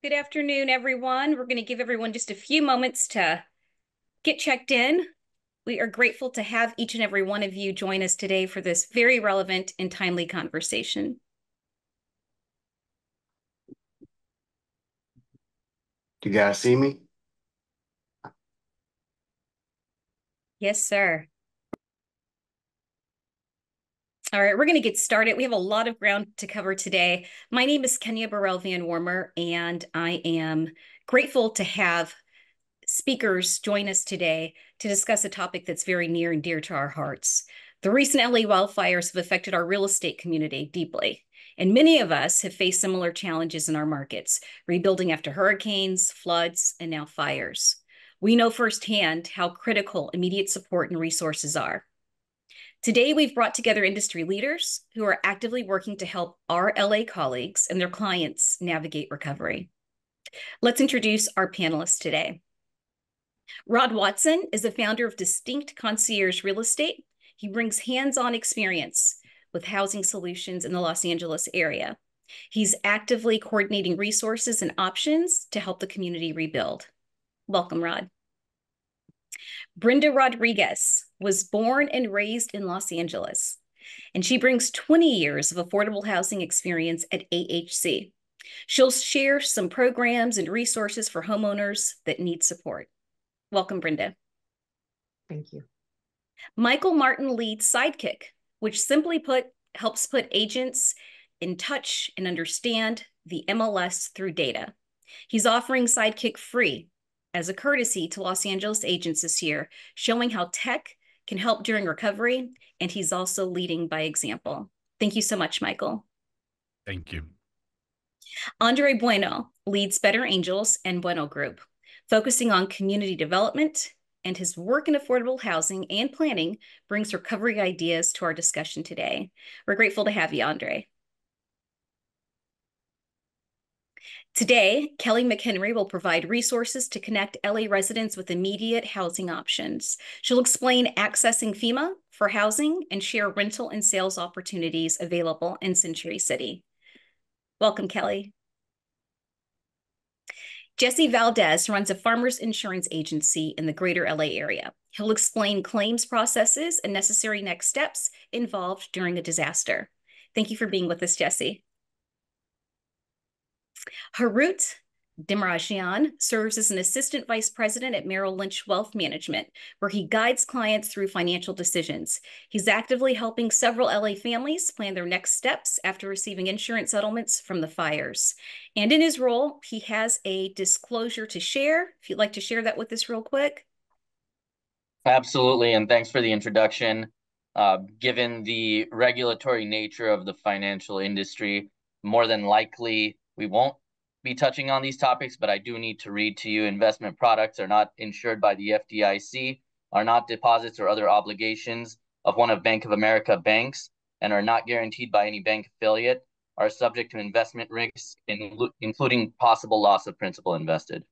Good afternoon, everyone. We're going to give everyone just a few moments to get checked in. We are grateful to have each and every one of you join us today for this very relevant and timely conversation. You guys see me? Yes, sir. All right, we're going to get started. We have a lot of ground to cover today. My name is Kenya Burrell Van Wormer, and I am grateful to have speakers join us today to discuss a topic that's very near and dear to our hearts. The recent LA wildfires have affected our real estate community deeply, and many of us have faced similar challenges in our markets, rebuilding after hurricanes, floods, and now fires. We know firsthand how critical immediate support and resources are. Today, we've brought together industry leaders who are actively working to help our LA colleagues and their clients navigate recovery. Let's introduce our panelists today. Rod Watson is the founder of Distinct Concierge Real Estate. He brings hands-on experience with housing solutions in the Los Angeles area. He's actively coordinating resources and options to help the community rebuild. Welcome, Rod. Brenda Rodriguez was born and raised in Los Angeles, and she brings 20 years of affordable housing experience at AHC. She'll share some programs and resources for homeowners that need support. Welcome, Brenda. Thank you. Michael Martin leads Sidekick, which simply put helps put agents in touch and understand the MLS through data. He's offering Sidekick free as a courtesy to Los Angeles agents this year, showing how tech can help during recovery, and he's also leading by example. Thank you so much, Michael. Thank you. Andre Bueno leads Better Angels and Bueno Group, focusing on community development, and his work in affordable housing and planning brings recovery ideas to our discussion today. We're grateful to have you, Andre. Today, Kelly McHenry will provide resources to connect LA residents with immediate housing options. She'll explain accessing FEMA for housing and share rental and sales opportunities available in Century City. Welcome, Kelly. Jesse Valdez runs a farmers insurance agency in the greater LA area. He'll explain claims processes and necessary next steps involved during a disaster. Thank you for being with us, Jesse. Harut Dimrajian serves as an assistant vice president at Merrill Lynch Wealth Management, where he guides clients through financial decisions. He's actively helping several LA families plan their next steps after receiving insurance settlements from the fires. And in his role, he has a disclosure to share. If you'd like to share that with us real quick. Absolutely, and thanks for the introduction. Given the regulatory nature of the financial industry, more than likely we won't be touching on these topics, but I do need to read to you: investment products are not insured by the FDIC, are not deposits or other obligations of one of Bank of America banks, and are not guaranteed by any bank affiliate, are subject to investment risks, including possible loss of principal invested.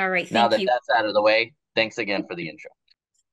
All right, now thank you. That's out of the way, thanks again for the intro.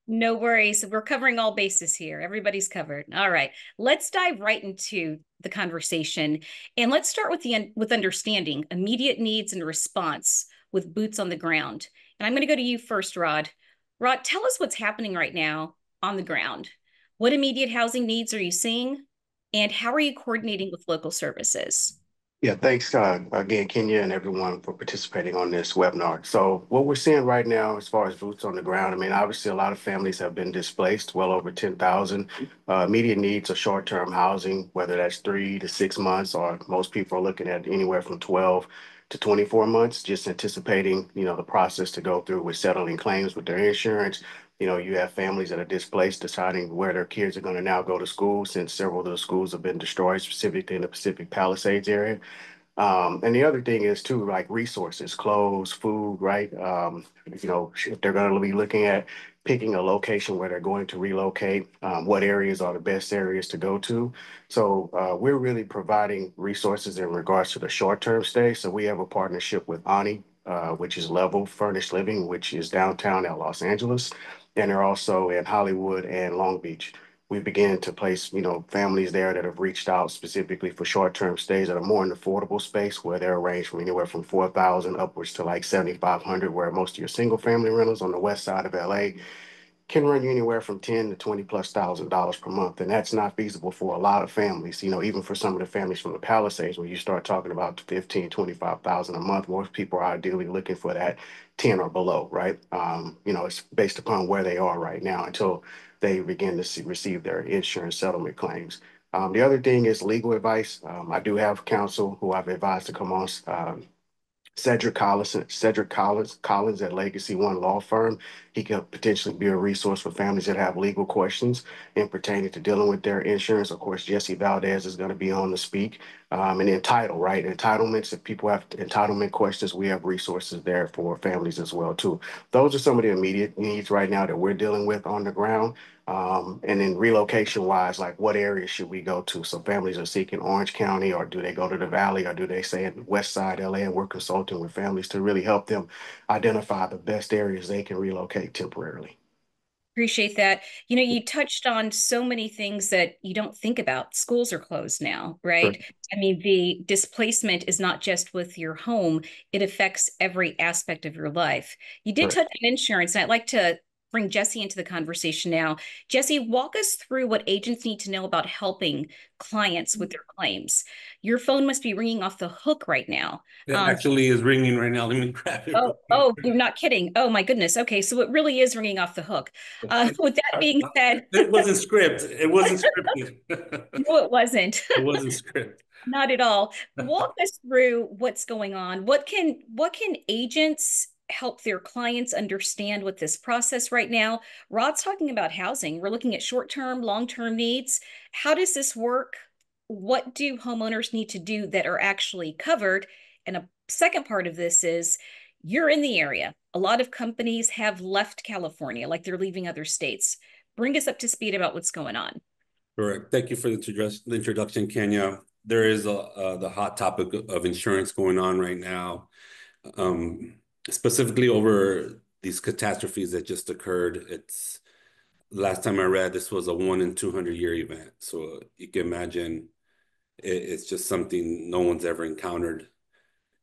No worries. We're covering all bases here. Everybody's covered. All right. Let's dive right into the conversation. And let's start with understanding immediate needs and response with boots on the ground. And I'm going to go to you first, Rod. Rod, tell us what's happening right now on the ground. What immediate housing needs are you seeing? And how are you coordinating with local services? Yeah, thanks again, Kenya, and everyone for participating on this webinar. So what we're seeing right now as far as boots on the ground, I mean, obviously a lot of families have been displaced, well over 10,000. Immediate needs of short-term housing, whether that's 3 to 6 months, or most people are looking at anywhere from 12 to 24 months, just anticipating, the process to go through with settling claims with their insurance. You have families that are displaced, deciding where their kids are going to now go to school, since several of those schools have been destroyed, specifically in the Pacific Palisades area. And the other thing is too, like resources, clothes, food, right? If they're going to be looking at picking a location where they're going to relocate, what areas are the best areas to go to. So we're really providing resources in regards to the short-term stay. So we have a partnership with Ani, which is Level Furnished Living, which is downtown at Los Angeles. And they're also in Hollywood and Long Beach. we began to place, families there that have reached out specifically for short-term stays that are more in the affordable space where they're ranged from anywhere from 4,000 upwards to like 7,500, where most of your single family rentals on the west side of LA can run you anywhere from 10 to 20 plus $1,000 per month. And that's not feasible for a lot of families, even for some of the families from the Palisades, when you start talking about 15, 25,000 a month, most people are ideally looking for that 10 or below, right? It's based upon where they are right now until they begin to receive their insurance settlement claims. The other thing is legal advice. I do have counsel who I've advised to come on, Cedric Collins at Legacy One Law Firm. He could potentially be a resource for families that have legal questions in pertaining to dealing with their insurance. Of course, Jesse Valdez is going to be on to speak. And entitle, right? Entitlements, if people have entitlement questions, we have resources there for families as well, too. Those are some of the immediate needs right now that we're dealing with on the ground. And then relocation wise, like what areas should we go to? So families are seeking Orange County, or do they go to the Valley, or do they stay in West Side LA? And we're consulting with families to really help them identify the best areas they can relocate temporarily. Appreciate that. You touched on so many things that you don't think about. Schools are closed now, right? Correct. I mean, the displacement is not just with your home, it affects every aspect of your life. You did Correct. touch on insurance, and I'd like to bring Jesse into the conversation now. Jesse, walk us through what agents need to know about helping clients with their claims. Your phone must be ringing off the hook right now. It actually is ringing right now. Let me grab it. Oh, you're not kidding. Oh my goodness. Okay, so it really is ringing off the hook. With that being said, It wasn't scripted. It wasn't scripted. no, it wasn't. It wasn't scripted. Not at all. Walk us through what's going on. What can agents help their clients understand with this process right now? Rod's talking about housing. We're looking at short-term, long-term needs. How does this work? What do homeowners need to do that are actually covered? And a second part of this is you're in the area. A lot of companies have left California, like they're leaving other states. Bring us up to speed about what's going on. Correct. Thank you for the introduction, Kenya. There is the hot topic of insurance going on right now, specifically over these catastrophes that just occurred. It's last time I read, this was a 1 in 200 year event. So you can imagine it's just something no one's ever encountered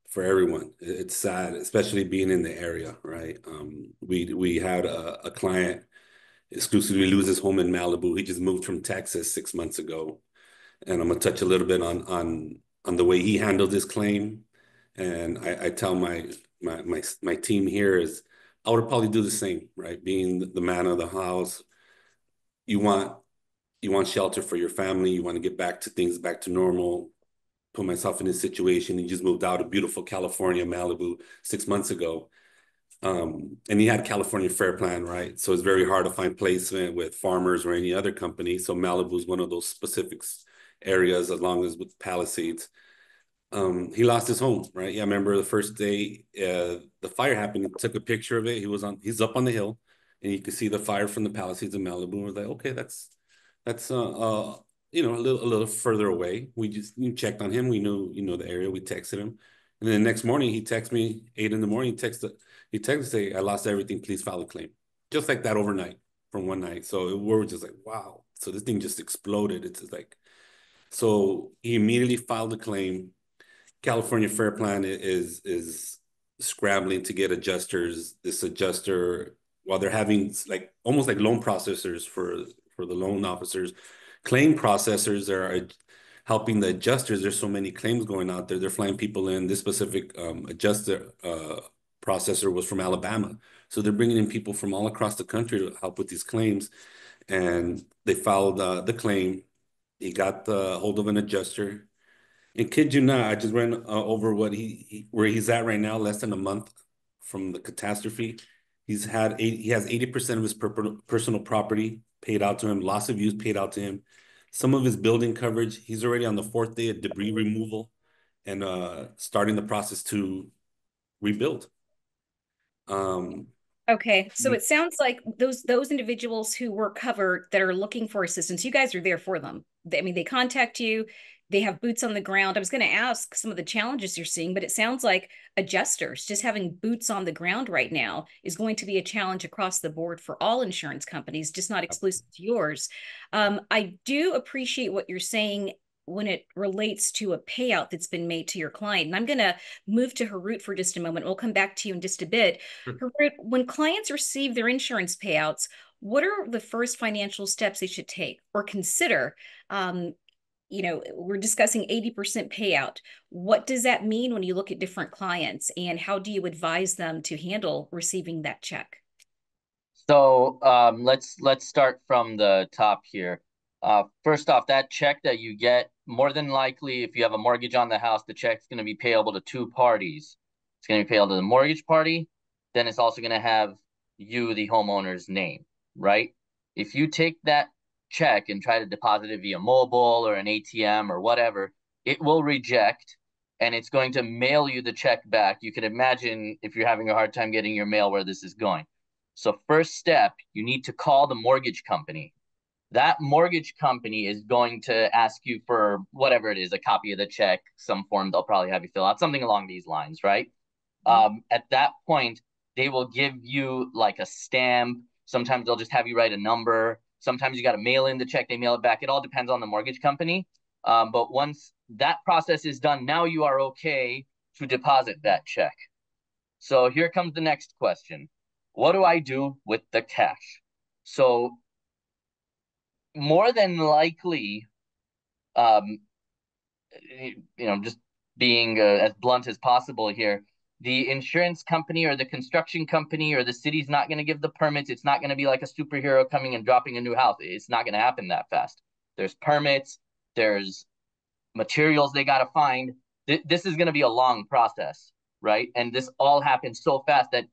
for everyone. It's sad, especially being in the area, right? We had a client exclusively lose his home in Malibu. He just moved from Texas 6 months ago, and I'm gonna touch a little bit on the way he handled this claim. And I tell my team here is I would probably do the same, right? Being the man of the house, you want shelter for your family. You want to get back to things back to normal. Put myself in this situation. He just moved out of beautiful California, Malibu, 6 months ago. And he had California Fair Plan, right? So it's very hard to find placement with farmers or any other company. So Malibu is one of those specific areas, as long as with Palisades. He lost his home, right? Yeah, I remember the first day the fire happened. He took a picture of it. He's up on the hill, and you could see the fire from the Palisades of Malibu. And we're like, okay, that's a little further away. We checked on him. We knew the area. We texted him, and then the next morning he texted me 8 in the morning. He texted say, I lost everything. Please file a claim, just like that overnight from one night. So we were just like, wow. So this thing just exploded. It's just like, so he immediately filed a claim. California Fair Plan is scrambling to get adjusters. This adjuster, while they're having like almost like loan processors for the loan officers, claim processors are helping the adjusters. There's so many claims going out there. They're flying people in. This specific adjuster processor was from Alabama. So they're bringing in people from all across the country to help with these claims. And they filed the claim. He got the hold of an adjuster. And kid you not, I just ran over what where he's at right now, less than a month from the catastrophe. He has 80% of his personal property paid out to him, loss of use paid out to him. Some of his building coverage, he's already on the 4th day of debris removal and starting the process to rebuild. Okay, so it sounds like those individuals who were covered that are looking for assistance, you guys are there for them. I mean, they contact you, they have boots on the ground. I was going to ask some of the challenges you're seeing, but it sounds like adjusters, just having boots on the ground right now is going to be a challenge across the board for all insurance companies, just not exclusive to yours. I do appreciate what you're saying when it relates to a payout that's been made to your client. And I'm going to move to Harut for just a moment. We'll come back to you in just a bit. Harut, when clients receive their insurance payouts, what are the first financial steps they should take or consider? We're discussing 80% payout. What does that mean when you look at different clients, and how do you advise them to handle receiving that check? So let's start from the top here. First off, that check that you get, more than likely, if you have a mortgage on the house, the check's going to be payable to two parties. It's going to be payable to the mortgage party, then it's also going to have you, the homeowner's name, right? If you take that check and try to deposit it via mobile or an ATM or whatever, it will reject and it's going to mail you the check back. You can imagine if you're having a hard time getting your mail where this is going. So first step, you need to call the mortgage company. That mortgage company is going to ask you for whatever it is, a copy of the check, some form they'll probably have you fill out, something along these lines, right? At that point, they will give you like a stamp. Sometimes they'll just have you write a number. Sometimes you got to mail in the check, they mail it back. It all depends on the mortgage company. But once that process is done, now you are okay to deposit that check. So here comes the next question. What do I do with the cash? So more than likely, just being as blunt as possible here, the insurance company or the construction company or the city's not going to give the permits. It's not going to be like a superhero coming and dropping a new house. It's not going to happen that fast. There's permits, there's materials they got to find. This is going to be a long process, right? And this all happens so fast that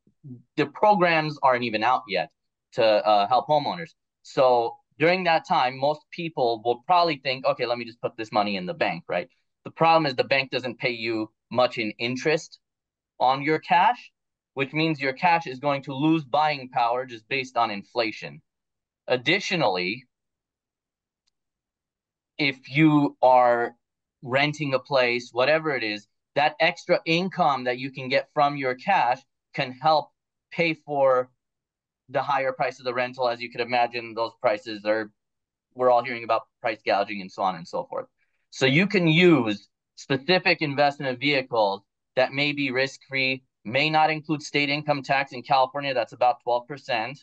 the programs aren't even out yet to help homeowners. So during that time, most people will probably think, okay, let me just put this money in the bank, right? The problem is the bank doesn't pay you much in interest on your cash, which means your cash is going to lose buying power just based on inflation. Additionally, if you are renting a place, whatever it is, that extra income that you can get from your cash can help pay for the higher price of the rental. As you could imagine, those prices we're all hearing about price gouging and so on and so forth. So you can use specific investment vehicles that may be risk-free, may not include state income tax in California. That's about 12%.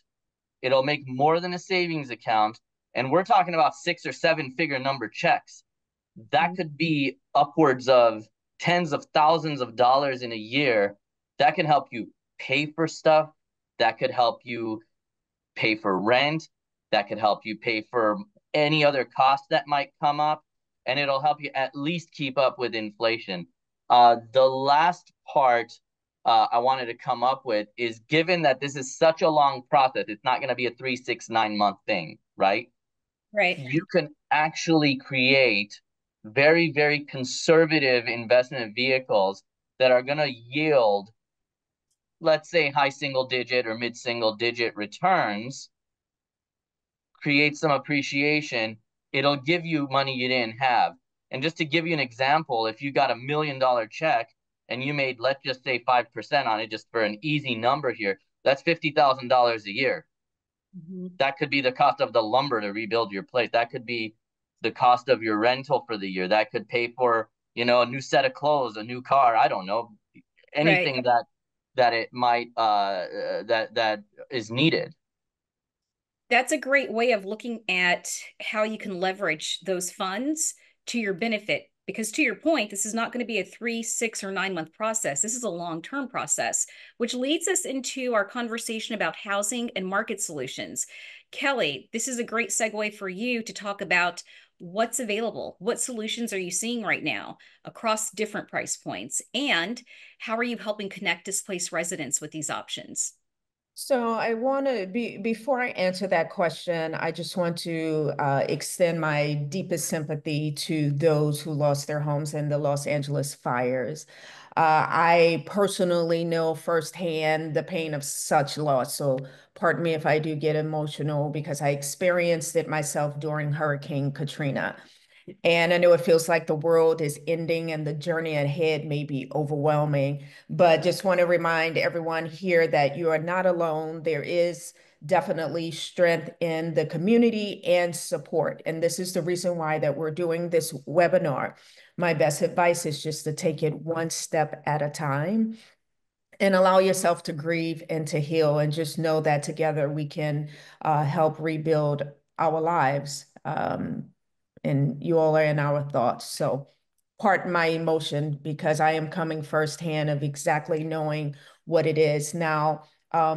It'll make more than a savings account. And we're talking about 6 or 7 figure number checks. That could be upwards of tens of thousands of dollars in a year. That can help you pay for stuff. That could help you pay for rent. That could help you pay for any other cost that might come up. And it'll help you at least keep up with inflation. The last part I wanted to come up with is, given that this is such a long process, it's not going to be a 3, 6, 9 month thing, right? Right. You can actually create very, very conservative investment vehicles that are going to yield, let's say, high single digit or mid single digit returns, create some appreciation. It'll give you money you didn't have. And just to give you an example, if you got $1 million check and you made, let's just say 5% on it, just for an easy number here, that's $50,000 a year. That could be the cost of the lumber to rebuild your place. That could be the cost of your rental for the year. That could pay for, a new set of clothes, a new car. I don't know, anything Right. that it might that is needed. That's a great way of looking at how you can leverage those funds to your benefit. Because to your point, this is not going to be a 3, 6, or 9 month process. This is a long-term process, which leads us into our conversation about housing and market solutions. Kelly, this is a great segue for you to talk about what's available. What solutions are you seeing right now across different price points? And how are you helping connect displaced residents with these options? So I want to before I answer that question, I just want to extend my deepest sympathy to those who lost their homes in the Los Angeles fires. I personally know firsthand the pain of such loss. So pardon me if I do get emotional because I experienced it myself during Hurricane Katrina. And I know it feels like the world is ending and the journey ahead may be overwhelming, but just want to remind everyone here that you are not alone. There is definitely strength in the community and support. And this is the reason why that we're doing this webinar. My best advice is just to take it one step at a time and allow yourself to grieve and to heal, and just know that together we can help rebuild our lives. And you all are in our thoughts. So pardon my emotion because I am coming firsthand of exactly knowing what it is. Now,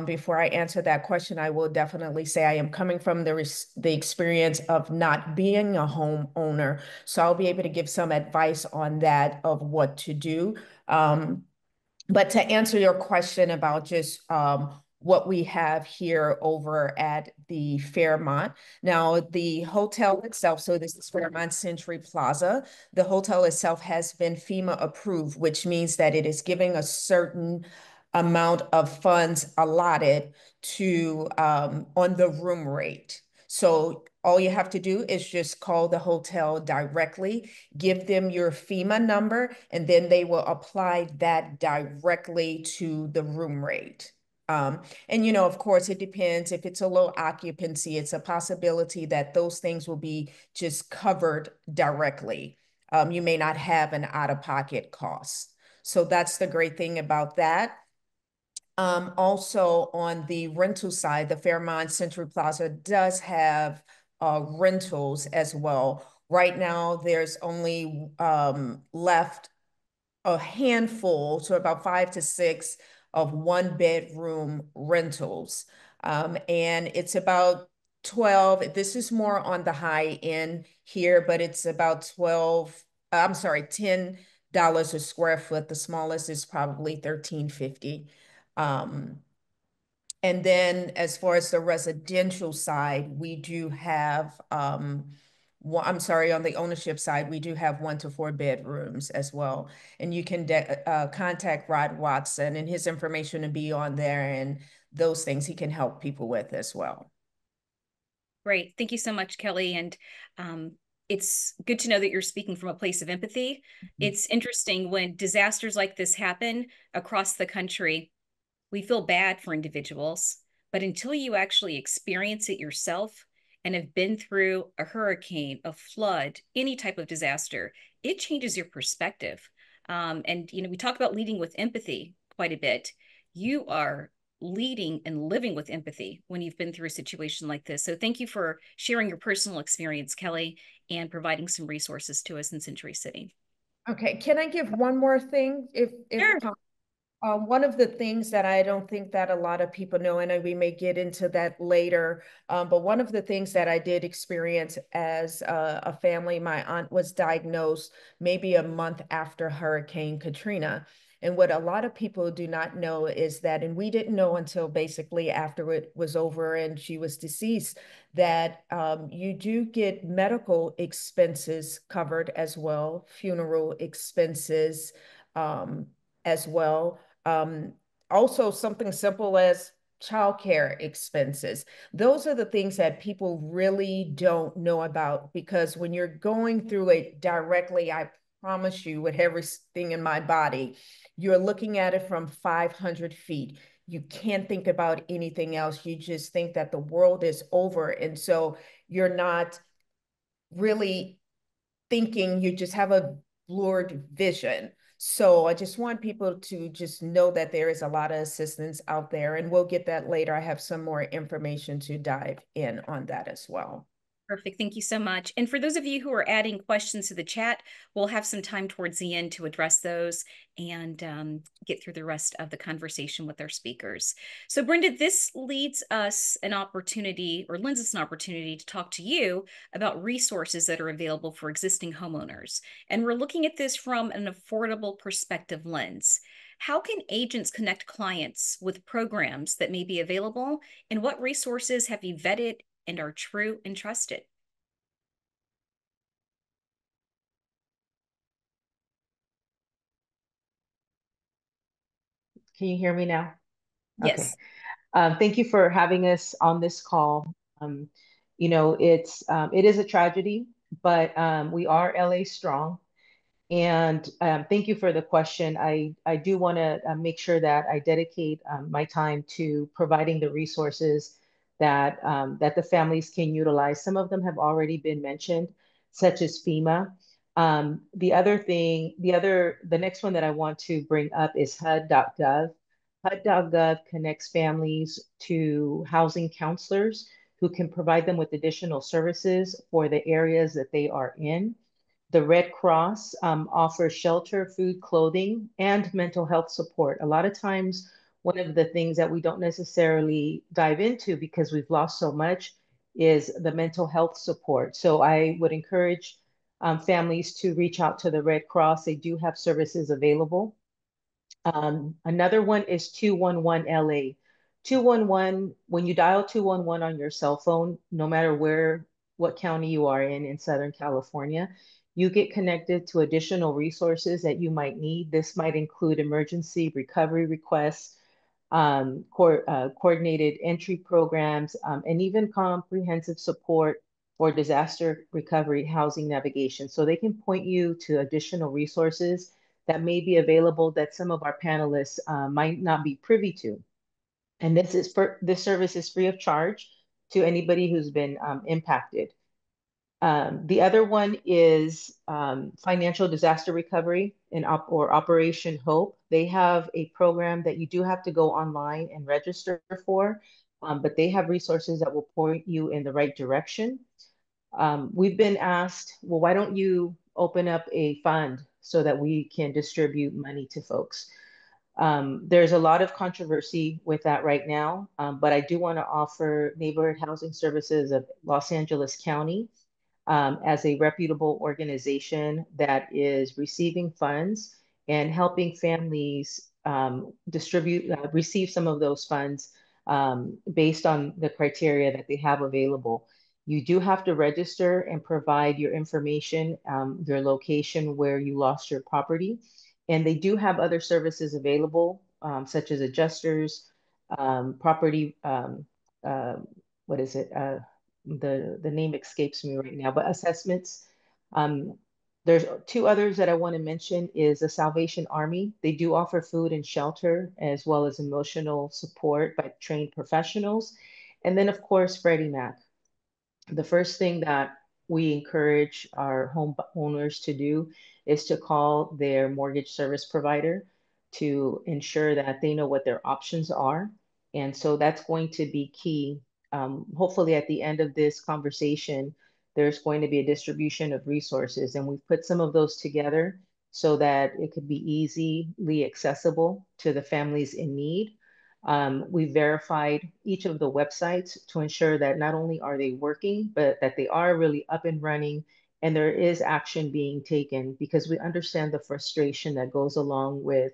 before I answer that question, I will definitely say I am coming from the experience of not being a homeowner. So I'll be able to give some advice on that of what to do. But to answer your question about just what we have here over at the Fairmont. Now, the hotel itself, so this is Fairmont Century Plaza. The hotel itself has been FEMA approved, which means that it is giving a certain amount of funds allotted to on the room rate. So all you have to do is just call the hotel directly, give them your FEMA number, and then they will apply that directly to the room rate. And, you know, of course, it depends. If it's a low occupancy, it's a possibility that those things will be just covered directly. You may not have an out-of-pocket cost. So that's the great thing about that. Also, on the rental side, the Fairmont Century Plaza does have rentals as well. Right now, there's only left a handful, so about 5 to 6 of one-bedroom rentals. And it's about 12. This is more on the high end here, but it's about 12, I'm sorry, $10 a square foot. The smallest is probably $13.50. Um, and then as far as the residential side, we do have, I'm sorry, on the ownership side, we do have 1 to 4 bedrooms as well. And you can contact Rod Watson, and his information will be on there, and those things he can help people with as well. Great. Thank you so much, Kelly. And it's good to know that you're speaking from a place of empathy. It's interesting when disasters like this happen across the country, we feel bad for individuals, but until you actually experience it yourself and have been through a hurricane, a flood, any type of disaster, it changes your perspective. And you know, we talk about leading with empathy quite a bit. You are leading and living with empathy when you've been through a situation like this. So thank you for sharing your personal experience, Kelly, and providing some resources to us in Century City. Okay, can I give one more thing if Sure. one of the things that I don't think that a lot of people know, and we may get into that later, but one of the things that I did experience as a family, my aunt was diagnosed maybe a month after Hurricane Katrina. And what a lot of people do not know is that, and we didn't know until basically after it was over and she was deceased, that you do get medical expenses covered as well, funeral expenses as well. Also, something simple as childcare expenses. Those are the things that people really don't know about, because when you're going through it directly, I promise you, with everything in my body, you're looking at it from 500 feet. You can't think about anything else. You just think that the world is over. And so you're not really thinking, you just have a blurred vision. So I just want people to just know that there is a lot of assistance out there, and we'll get that later. I have some more information to dive in on that as well. Perfect. Thank you so much. And for those of you who are adding questions to the chat, we'll have some time towards the end to address those and get through the rest of the conversation with our speakers. So Brenda, this leads us an opportunity, or lends us an opportunity, to talk to you about resources that are available for existing homeowners. And we're looking at this from an affordable perspective lens. How can agents connect clients with programs that may be available? And what resources have you vetted and are true and trusted? Can you hear me now? Yes. Okay. Thank you for having us on this call. You know, it is a tragedy but we are LA strong. And thank you for the question. I do want to make sure that I dedicate my time to providing the resources that the families can utilize. Some of them have already been mentioned, such as FEMA. The next one that I want to bring up is HUD.gov. HUD.gov connects families to housing counselors who can provide them with additional services for the areas that they are in. The Red Cross offers shelter, food, clothing, and mental health support. A lot of times, one of the things that we don't necessarily dive into because we've lost so much is the mental health support. So I would encourage families to reach out to the Red Cross. They do have services available. Another one is 211 LA. 211, when you dial 211 on your cell phone, no matter what county you are in Southern California, you get connected to additional resources that you might need. This might include emergency recovery requests, coordinated entry programs, and even comprehensive support for disaster recovery housing navigation. So they can point you to additional resources that may be available that some of our panelists might not be privy to. And this service is free of charge to anybody who's been impacted. The other one is financial disaster recovery or Operation Hope. They have a program that you do have to go online and register for, but they have resources that will point you in the right direction. We've been asked, well, why don't you open up a fund so that we can distribute money to folks? There's a lot of controversy with that right now, but I do want to offer Neighborhood Housing Services of Los Angeles County as a reputable organization that is receiving funds and helping families receive some of those funds based on the criteria that they have available. You do have to register and provide your information, your location where you lost your property. And they do have other services available, such as adjusters, property, uh, what is it? The name escapes me right now, but assessments. Um, there's two others that I want to mention is the Salvation Army. They do offer food and shelter as well as emotional support by trained professionals. And then, of course, Freddie Mac. The first thing that we encourage our home owners to do is to call their mortgage service provider to ensure that they know what their options are. And so that's going to be key. Hopefully, at the end of this conversation, there's going to be a distribution of resources, and we've put some of those together so that it could be easily accessible to the families in need. We verified each of the websites to ensure that not only are they working, but that they are really up and running and there is action being taken because we understand the frustration that goes along with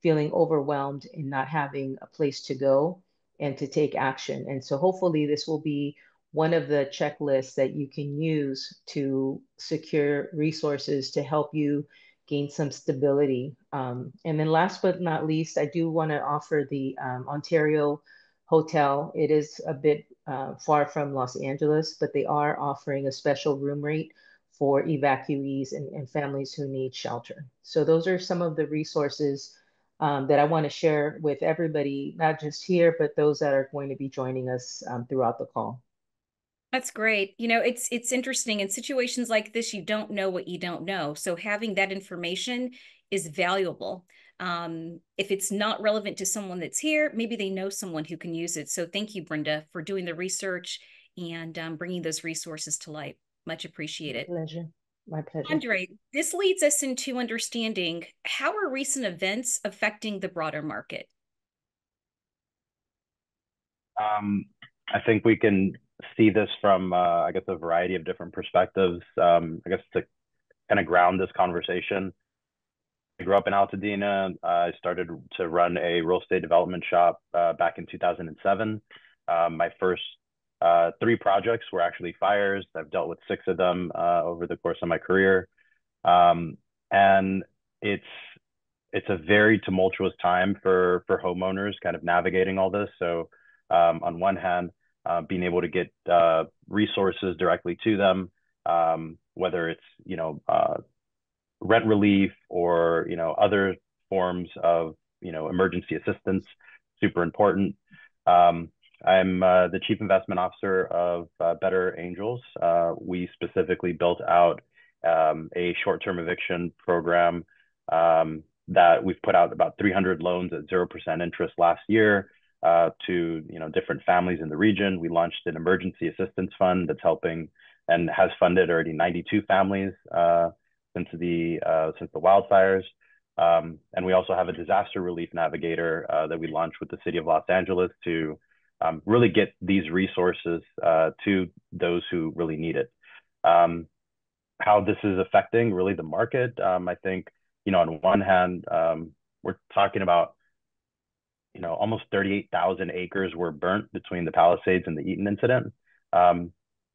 feeling overwhelmed and not having a place to go and to take action. And so hopefully this will be one of the checklists that you can use to secure resources to help you gain some stability. And then last but not least, I do want to offer the Ontario Hotel. It is a bit far from Los Angeles, but they are offering a special room rate for evacuees and families who need shelter. So those are some of the resources that I want to share with everybody, not just here, but those that are going to be joining us throughout the call. That's great. It's interesting in situations like this, you don't know what you don't know. So having that information is valuable. If it's not relevant to someone that's here, maybe they know someone who can use it. So thank you, Brenda, for doing the research and bringing those resources to light. Much appreciated. My pleasure. My pleasure. Andre, this leads us into understanding how are recent events affecting the broader market? I think we can see this from, I guess, a variety of different perspectives. I guess to kind of ground this conversation, I grew up in Altadena. I started to run a real estate development shop back in 2007. My first three projects were actually fires. I've dealt with six of them over the course of my career. And it's a very tumultuous time for homeowners kind of navigating all this. So on one hand, being able to get resources directly to them whether it's, rent relief or, other forms of, emergency assistance, super important. I'm the Chief Investment Officer of Better Angels. We specifically built out a short-term eviction program that we've put out about 300 loans at 0% interest last year to different families in the region. We launched an emergency assistance fund that's helping and has funded already 92 families since the wildfires. And we also have a disaster relief navigator that we launched with the city of Los Angeles to really get these resources to those who really need it. How this is affecting really the market, I think, on one hand, we're talking about, almost 38,000 acres were burnt between the Palisades and the Eaton incident.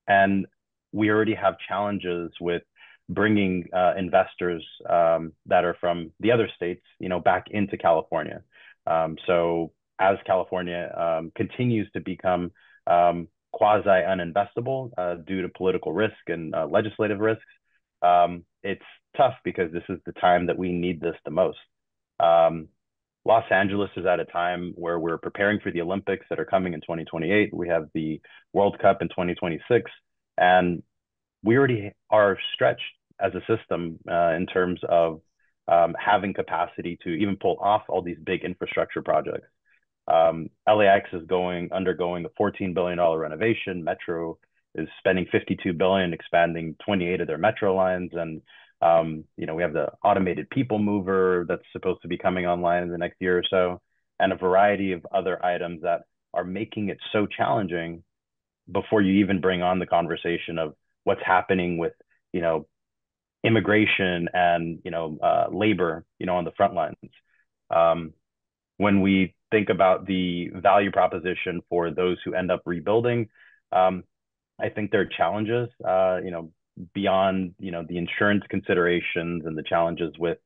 And we already have challenges with bringing investors that are from the other states, back into California. So as California continues to become quasi uninvestable due to political risk and legislative risks, it's tough because this is the time that we need this the most. Los Angeles is at a time where we're preparing for the Olympics that are coming in 2028. We have the World Cup in 2026, and we already are stretched as a system in terms of having capacity to even pull off all these big infrastructure projects. LAX is undergoing a $14 billion renovation. Metro is spending $52 billion, expanding 28 of their metro lines. And, we have the automated people mover that's supposed to be coming online in the next year or so, and a variety of other items that are making it so challenging before you even bring on the conversation of what's happening with, immigration and, labor, on the front lines. When we think about the value proposition for those who end up rebuilding, I think there are challenges, beyond, the insurance considerations and the challenges with,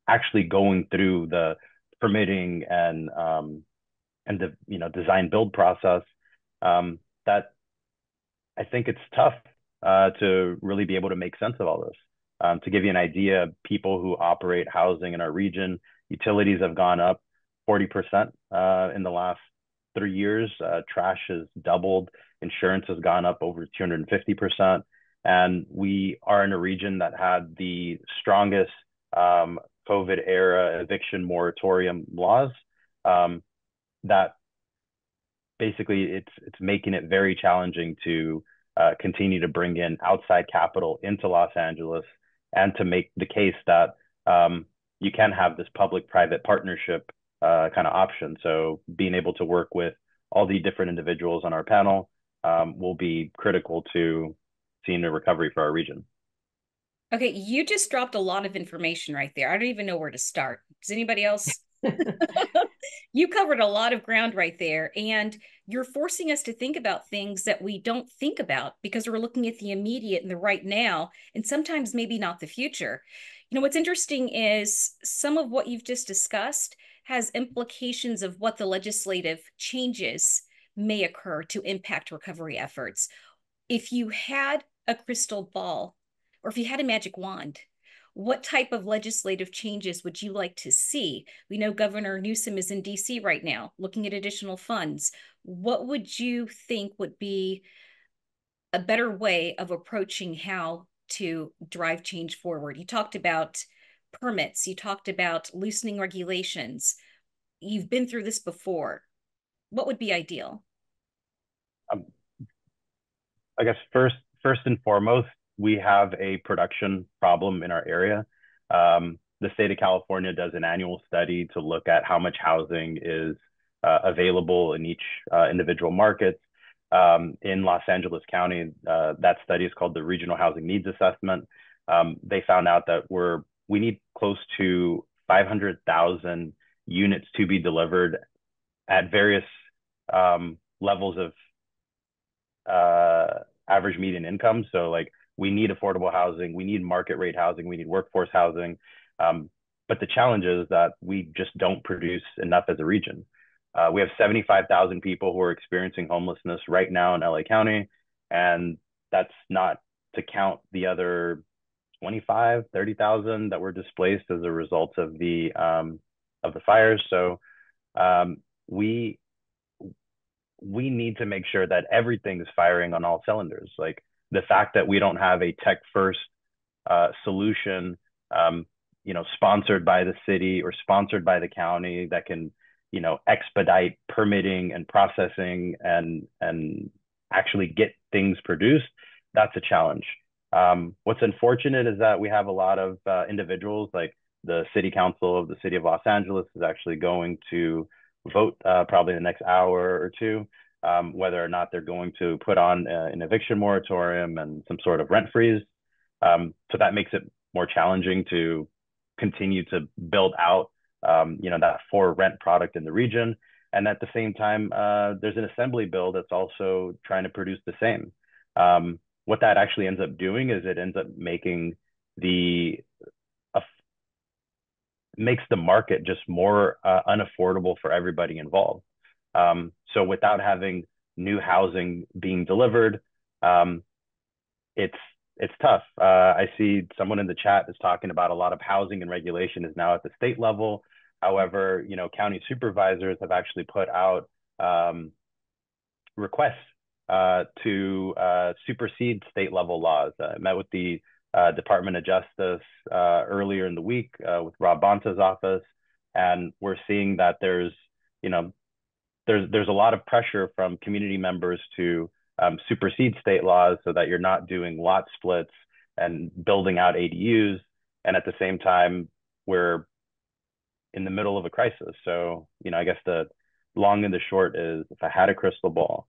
actually going through the permitting and the, design build process, that I think it's tough to really be able to make sense of all this. To give you an idea, people who operate housing in our region, utilities have gone up 40% in the last 3 years. Trash has doubled. Insurance has gone up over 250%. And we are in a region that had the strongest COVID era eviction moratorium laws that basically it's making it very challenging to continue to bring in outside capital into Los Angeles and to make the case that you can have this public-private partnership kind of option. So being able to work with all the different individuals on our panel will be critical to seeing a recovery for our region. Okay, you just dropped a lot of information right there. I don't even know where to start. Does anybody else? You covered a lot of ground right there, and you're forcing us to think about things that we don't think about because we're looking at the immediate and the right now, and sometimes maybe not the future. What's interesting is some of what you've just discussed has implications of what the legislative changes may occur to impact recovery efforts. If you had a crystal ball, or if you had a magic wand, what type of legislative changes would you like to see? We know Governor Newsom is in DC right now looking at additional funds. What would you think would be a better way of approaching how to drive change forward? You talked about permits, you talked about loosening regulations. You've been through this before. What would be ideal? I guess first and foremost, we have a production problem in our area. The state of California does an annual study to look at how much housing is available in each individual market. In Los Angeles County, that study is called the Regional Housing Needs Assessment. They found out that we need close to 500,000 units to be delivered at various levels of average median income. So like we need affordable housing, we need market rate housing, we need workforce housing. But the challenge is that we just don't produce enough as a region. We have 75,000 people who are experiencing homelessness right now in LA County, and that's not to count the other 25, 30,000 that were displaced as a result of the fires. So we need to make sure that everything is firing on all cylinders. Like the fact that we don't have a tech first solution, sponsored by the city or sponsored by the county that can, expedite permitting and processing and actually get things produced. That's a challenge. What's unfortunate is that we have a lot of individuals, like the city council of the city of Los Angeles is actually going to vote probably in the next hour or two, whether or not they're going to put on an eviction moratorium and some sort of rent freeze. So that makes it more challenging to continue to build out, that for rent product in the region. And at the same time, there's an assembly bill that's also trying to produce the same. What that actually ends up doing is it ends up making makes the market just more unaffordable for everybody involved. So without having new housing being delivered, it's tough. I see someone in the chat is talking about a lot of housing and regulation is now at the state level. However, county supervisors have actually put out requests to supersede state level laws. I met with the Department of Justice earlier in the week with Rob Bonta's office, and we're seeing that there's a lot of pressure from community members to supersede state laws so that you're not doing lot splits and building out ADUs, and at the same time we're in the middle of a crisis. So I guess the long and the short is, if I had a crystal ball,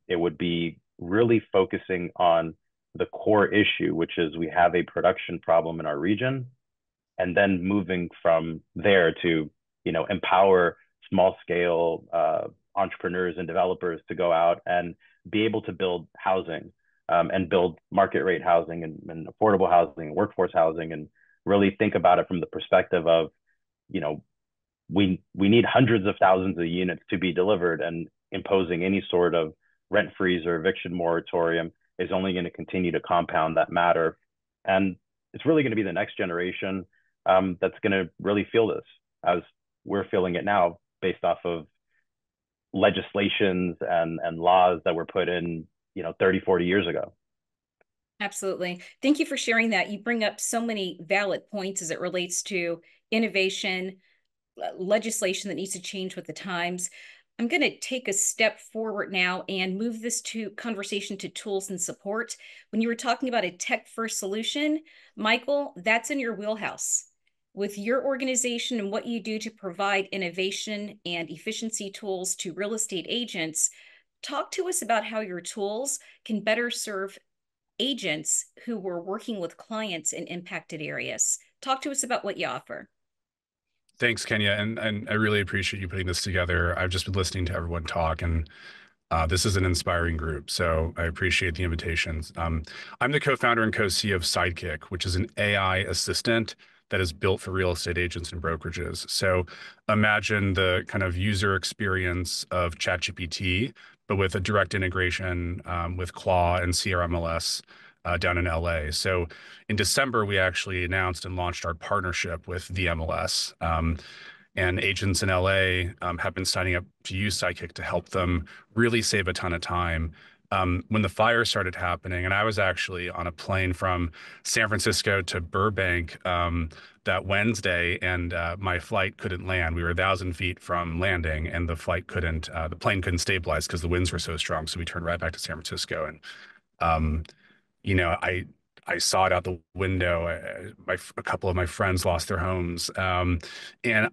it would be really focusing on the core issue, which is we have a production problem in our region, and then moving from there to, empower small scale entrepreneurs and developers to go out and be able to build housing and build market rate housing and affordable housing and workforce housing, and really think about it from the perspective of, we need hundreds of thousands of units to be delivered, and imposing any sort of rent freeze or eviction moratorium is only going to continue to compound that matter. And it's really going to be the next generation that's going to really feel this, as we're feeling it now, based off of legislations and laws that were put in, 30, 40 years ago. Absolutely. Thank you for sharing that. You bring up so many valid points as it relates to innovation, legislation that needs to change with the times. I'm going to take a step forward now and move this conversation to tools and support. When you were talking about a tech-first solution, Michael, that's in your wheelhouse. With your organization and what you do to provide innovation and efficiency tools to real estate agents, talk to us about how your tools can better serve agents who were working with clients in impacted areas. Talk to us about what you offer. Thanks, Kenya, and I really appreciate you putting this together. I've just been listening to everyone talk, and this is an inspiring group, so I appreciate the invitations. I'm the co-founder and co-CEO of Sidekick, which is an AI assistant that is built for real estate agents and brokerages. So imagine the kind of user experience of ChatGPT, but with a direct integration with Claw and CRMLS down in LA. So in December, we actually announced and launched our partnership with the MLS. And agents in LA have been signing up to use Sidekick to help them really save a ton of time. When the fire started happening, and I was actually on a plane from San Francisco to Burbank that Wednesday, and my flight couldn't land. We were 1,000 feet from landing, and the plane couldn't stabilize because the winds were so strong. So we turned right back to San Francisco, and I saw it out the window. A couple of my friends lost their homes, and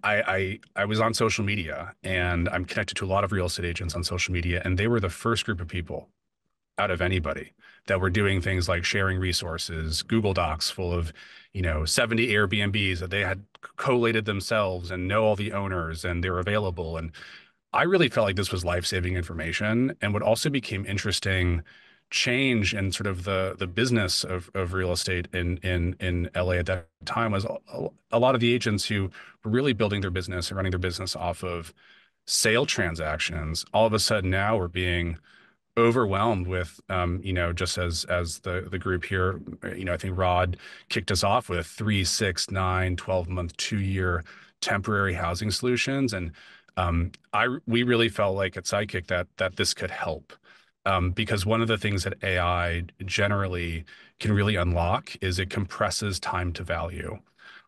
I was on social media, and I'm connected to a lot of real estate agents on social media, and they were the first group of people out of anybody that were doing things like sharing resources, Google Docs full of 70 Airbnbs that they had collated themselves and know all the owners, and they're available. And I really felt like this was life-saving information. And what also became interesting change in sort of the business of real estate in LA at that time was a lot of the agents who were really building their business and running their business off of sale transactions. All of a sudden now we're being overwhelmed with, just as the group here, I think Rod kicked us off with 3, 6, 9, 12-month, 2-year temporary housing solutions. And we really felt like at Sidekick that this could help. Because one of the things that AI generally can really unlock is it compresses time to value.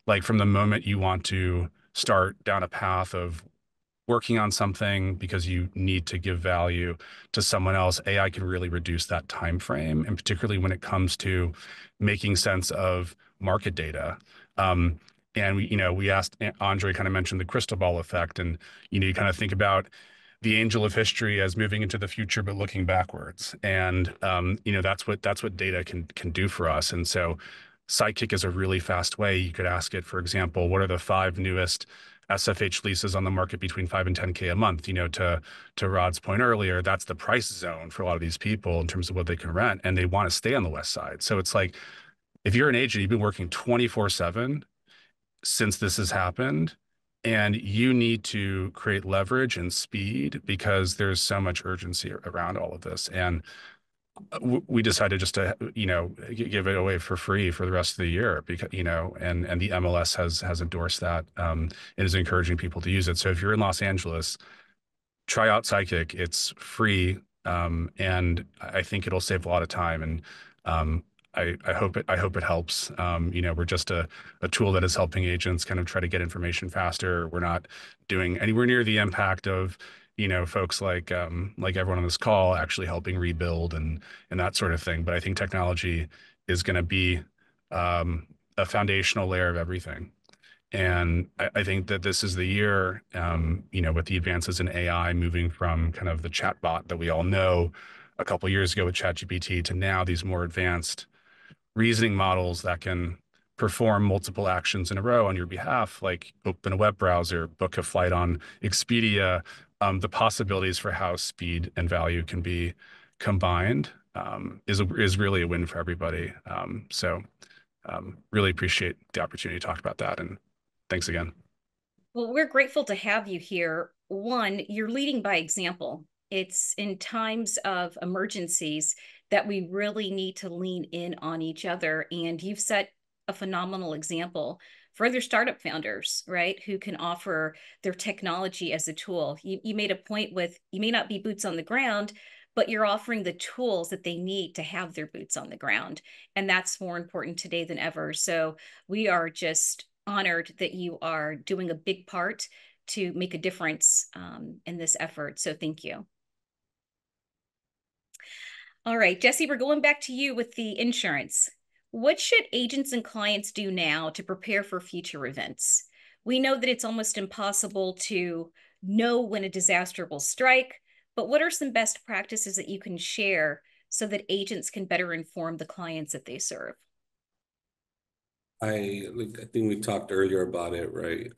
Like from the moment you want to start down a path of working on something because you need to give value to someone else, AI can really reduce that time frame, and particularly when it comes to making sense of market data. And we asked Andre, kind of mentioned the crystal ball effect, and you kind of think about the angel of history as moving into the future but looking backwards, and that's what data can do for us. And so Sidekick is a really fast way. You could ask it, for example, what are the 5 newest SFH leases on the market between 5 and 10K a month? To Rod's point earlier, that's the price zone for a lot of these people in terms of what they can rent, and they want to stay on the West Side. So it's like, if you're an agent, you've been working 24/7 since this has happened, and you need to create leverage and speed because there's so much urgency around all of this. And we decided just to give it away for free for the rest of the year, because and the MLS has endorsed that, and is encouraging people to use it. So if you're in Los Angeles, try out Sidekick. It's free, and I think it'll save a lot of time. And I hope it helps. We're just a tool that is helping agents kind of try to get information faster. We're not doing anywhere near the impact of folks like everyone on this call actually helping rebuild and that sort of thing. But I think technology is going to be a foundational layer of everything. And I think that this is the year, with the advances in AI moving from kind of the chatbot that we all know a couple of years ago with ChatGPT to now these more advanced reasoning models that can perform multiple actions in a row on your behalf, like open a web browser, book a flight on Expedia. The possibilities for how speed and value can be combined is really a win for everybody. So really appreciate the opportunity to talk about that, and thanks again. Well, we're grateful to have you here. One, you're leading by example. It's in times of emergencies that we really need to lean in on each other. And you've set a phenomenal example for other startup founders, right, who can offer their technology as a tool. You made a point with, you may not be boots on the ground, but you're offering the tools that they need to have their boots on the ground. And that's more important today than ever. So we are just honored that you are doing a big part to make a difference in this effort. So thank you. All right, Jesse, we're going back to you with the insurance. What should agents and clients do now to prepare for future events? We know that it's almost impossible to know when a disaster will strike, but what are some best practices that you can share so that agents can better inform the clients that they serve? I think we talked earlier about it, right?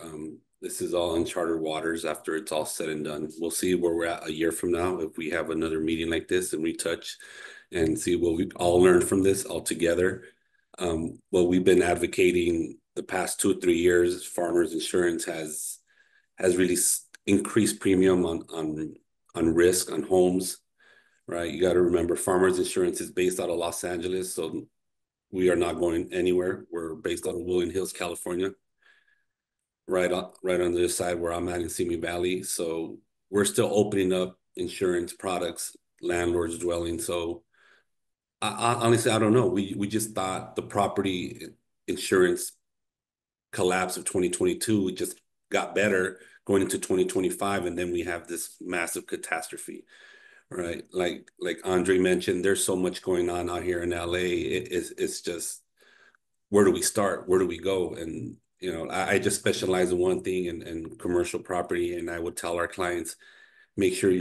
This is all uncharted waters after it's all said and done. We'll see where we're at a year from now if we have another meeting like this and retouch and see what we all learned from this all together. What we've been advocating the past 2 or 3 years, Farmers Insurance has really increased premium on risk on homes, right? You got to remember, Farmers Insurance is based out of Los Angeles, so we are not going anywhere. We're based out of William Hills, California, right on the other side where I'm at in Simi Valley. So we're still opening up insurance products, landlords dwelling. So honestly, I don't know. We just thought the property insurance collapse of 2022 just got better going into 2025, and then we have this massive catastrophe. Right, like Andre mentioned, there's so much going on out here in LA. It's just, where do we start? Where do we go? And I just specialize in one thing, in commercial property, and I would tell our clients, make sure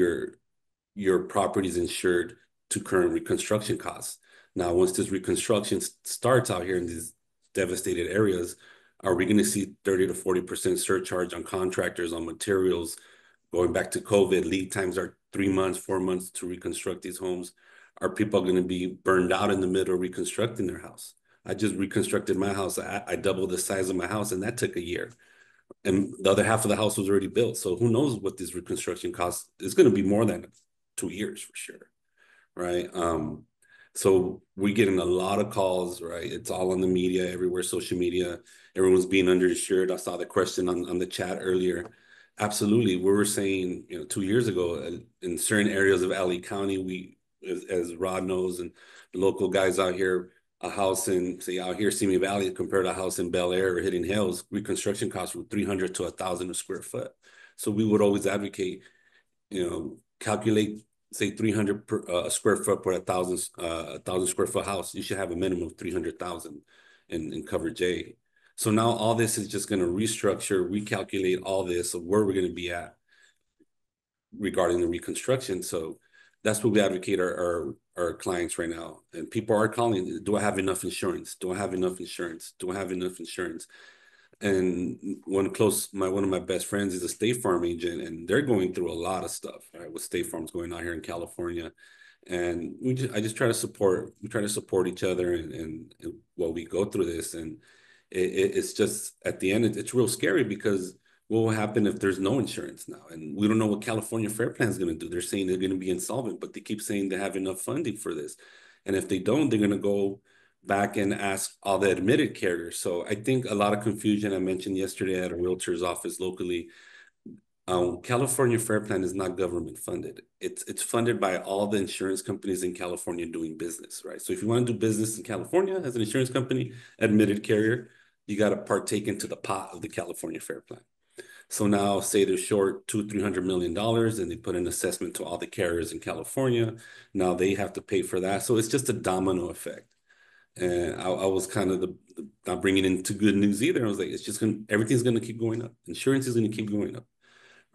your property is insured to current reconstruction costs. Now, once this reconstruction starts out here in these devastated areas, are we going to see 30 to 40% surcharge on contractors, on materials? Going back to COVID, lead times are 3 months, 4 months to reconstruct these homes. Are people going to be burned out in the middle of reconstructing their house? I just reconstructed my house. I doubled the size of my house, and that took a year. And the other half of the house was already built. So who knows what this reconstruction cost is going to be, more than 2 years for sure. right? So we're getting a lot of calls, right? It's all on the media, everywhere, social media. Everyone's being underinsured. I saw the question on the chat earlier. Absolutely. We were saying, 2 years ago, in certain areas of LA County, as Rod knows, and the local guys out here, a house in, say, out here, Simi Valley, compared to a house in Bel Air or Hidden Hills, reconstruction costs were 300 to 1,000 a square foot. So we would always advocate, calculate, say 300 per square foot per 1,000 square foot house. You should have a minimum of 300,000 in coverage A. So now all this is just going to restructure, recalculate all this of where we're going to be at regarding the reconstruction. So that's what we advocate our clients right now. And people are calling, do I have enough insurance? Do I have enough insurance? Do I have enough insurance? And one of my best friends is a State Farm agent, and they're going through a lot of stuff, right? With State Farm's going on here in California. And I just try to support each other and while we go through this. And it's just, at the end, it's real scary, because what will happen if there's no insurance now? And we don't know what California Fair Plan is going to do. They're saying they're going to be insolvent, but they keep saying they have enough funding for this. And if they don't, they're going to go back and ask all the admitted carriers. So I think a lot of confusion. I mentioned yesterday at a realtor's office locally, California Fair Plan is not government funded. It's funded by all the insurance companies in California doing business, right? So if you want to do business in California as an insurance company, admitted carrier, you got to partake into the pot of the California Fair Plan. So now, say they're short $200-300 million, and they put an assessment to all the carriers in California. Now they have to pay for that. So it's just a domino effect. And I was kind of not bringing into good news either. I was like, everything's gonna keep going up. Insurance is gonna keep going up.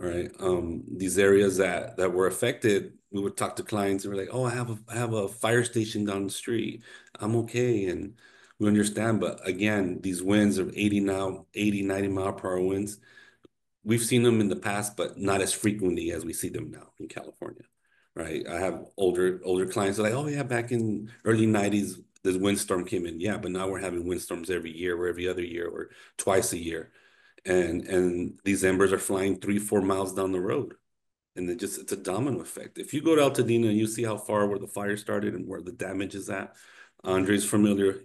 All right. These areas that were affected, we would talk to clients and we're like, oh, I have a fire station down the street. I'm okay. And we understand. But again, these winds of 80, 90 mile per hour winds, we've seen them in the past, but not as frequently as we see them now in California. Right. I have older clients that are like, oh yeah, back in early 90s, this windstorm came in. Yeah, but now we're having windstorms every year or every other year or twice a year. And these embers are flying 3-4 miles down the road. And it's a domino effect. If you go to Altadena and you see how far where the fire started and where the damage is at, Andre's familiar.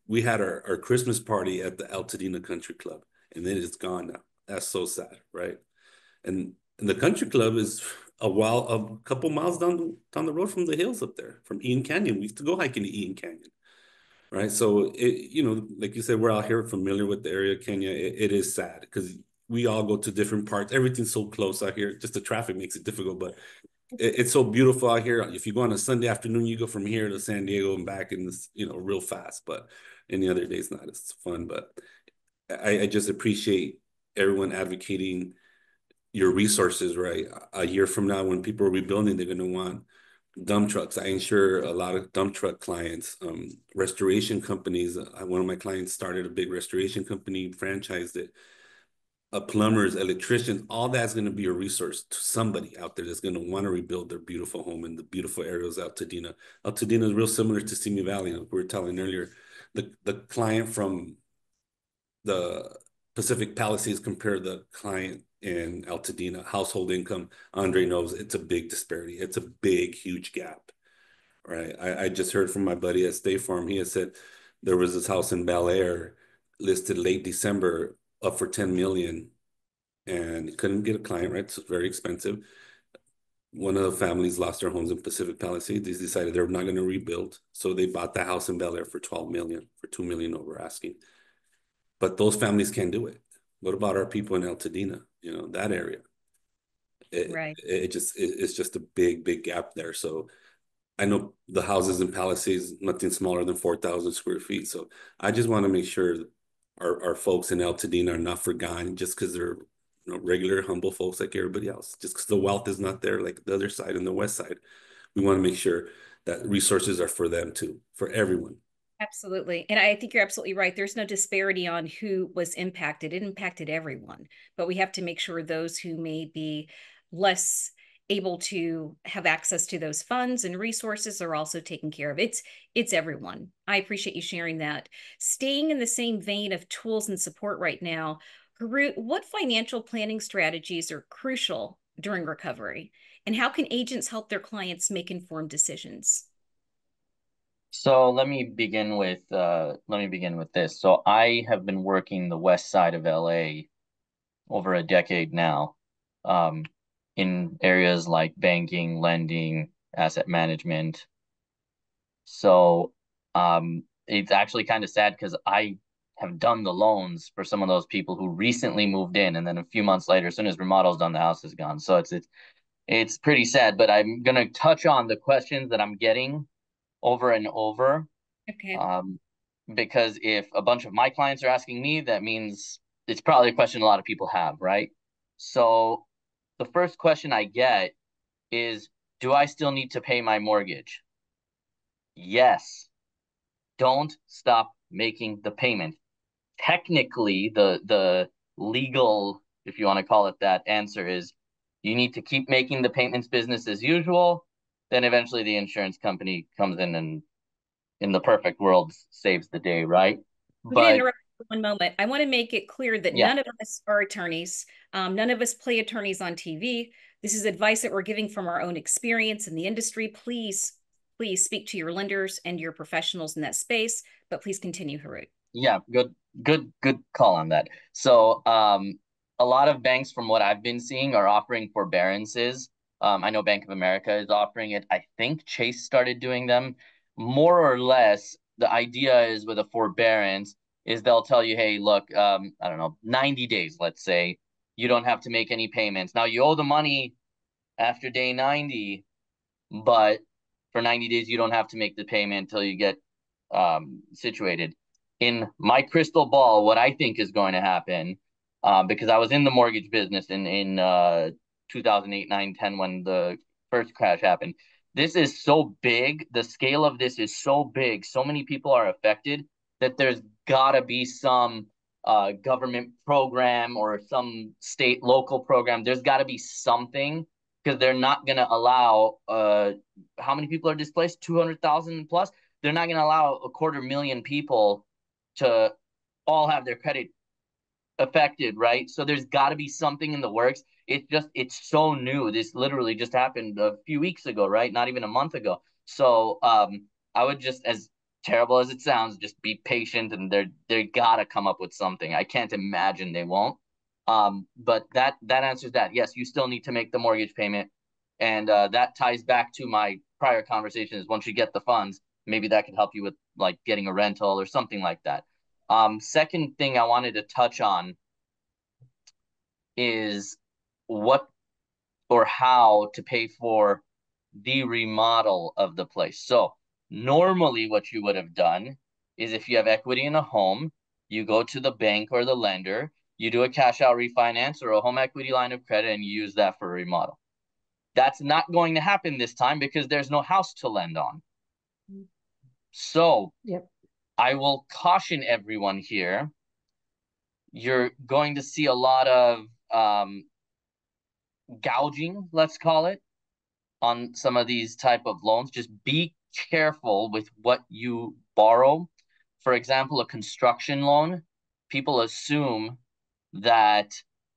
We had our Christmas party at the Altadena Country Club, and then it's gone now. That's so sad, right? And the country club is a couple miles down the road from the hills up there, from Eaton Canyon. We used to go hiking to Eaton Canyon, right? So like you said, we're out here familiar with the area, Kenya. It is sad because we all go to different parts. Everything's so close out here. Just the traffic makes it difficult, but it's so beautiful out here. If you go on a Sunday afternoon, you go from here to San Diego and back in this, real fast. But any other day, it's not as fun. But I just appreciate everyone advocating your resources, right? A year from now, when people are rebuilding, they're going to want dump trucks. I insure a lot of dump truck clients, restoration companies. One of my clients started a big restoration company, franchised it. Plumbers, electricians, all that's going to be a resource to somebody out there that's going to want to rebuild their beautiful home in the beautiful areas of Altadena. Altadena is real similar to Simi Valley. Like we were telling earlier, the client from the Pacific Palisades compared the client in Altadena, household income, Andre knows it's a big disparity. It's a big, huge gap, right? I just heard from my buddy at State Farm. He had said there was this house in Bel Air listed late December up for 10 million and couldn't get a client, right? So very expensive. One of the families lost their homes in Pacific Palisades. They decided they're not going to rebuild. So they bought the house in Bel Air for 12 million, for 2 million over asking. But those families can't do it. What about our people in Altadena, that area? Right. It's just a big, big gap there. So I know the houses in Palisades, nothing smaller than 4,000 square feet. So I just want to make sure our folks in Altadena are not forgotten just because they're regular, humble folks like everybody else. Just because the wealth is not there like the other side and the west side. We want to make sure that resources are for them too, for everyone. Absolutely. And I think you're absolutely right. There's no disparity on who was impacted. It impacted everyone. But we have to make sure those who may be less able to have access to those funds and resources are also taken care of. It's everyone. I appreciate you sharing that. Staying in the same vein of tools and support right now, Harut, what financial planning strategies are crucial during recovery? And how can agents help their clients make informed decisions? So let me begin with this. So I have been working the west side of LA over a decade now, in areas like banking, lending, asset management. So it's actually kind of sad because I have done the loans for some of those people who recently moved in, and then a few months later, as soon as remodel's done, the house is gone. So it's pretty sad. But I'm gonna touch on the questions that I'm getting over and over. Okay. Because if a bunch of my clients are asking me, that means it's probably a question a lot of people have, right? So the first question I get is, do I still need to pay my mortgage? Yes. Don't stop making the payment. Technically, the legal, if you want to call it that, answer is you need to keep making the payments business as usual. Then eventually the insurance company comes in and in the perfect world saves the day, right? I'm going to But interrupt for one moment. I want to make it clear that yeah, none of us are attorneys. None of us play attorneys on TV. This is advice that we're giving from our own experience in the industry. Please, please speak to your lenders and your professionals in that space. But please continue, Harut. yeah, good call on that. So a lot of banks from what I've been seeing are offering forbearances. I know Bank of America is offering it. I think Chase started doing them. More or less, the idea is with a forbearance is they'll tell you, hey, look, I don't know, 90 days, let's say, you don't have to make any payments. Now you owe the money after day 90, but for 90 days you don't have to make the payment until you get situated. In my crystal ball, what I think is going to happen, because I was in the mortgage business in 2008, 9, 10 when the first crash happened. This is so big. The scale of this is so big. So many people are affected that there's got to be some government program or some state local program. There's got to be something because they're not going to allow how many people are displaced? 200,000 plus. They're not going to allow 250,000 people to all have their credit affected, right? So there's got to be something in the works. It's so new. This literally just happened a few weeks ago, right? Not even a month ago. So I would just, as terrible as it sounds, just be patient, and they gotta come up with something. I can't imagine they won't. But that answers that. Yes, you still need to make the mortgage payment, and that ties back to my prior conversations. Once you get the funds, maybe that could help you with like getting a rental or something like that. Second thing I wanted to touch on is what or how to pay for the remodel of the place. So normally what you would have done is if you have equity in a home, you go to the bank or the lender, you do a cash out refinance or a home equity line of credit, and you use that for a remodel. That's not going to happen this time because there's no house to lend on. So Yep. I will caution everyone here. You're going to see a lot of gouging, let's call it, on some of these type of loans. Just be careful with what you borrow. For example, a construction loan, people assume that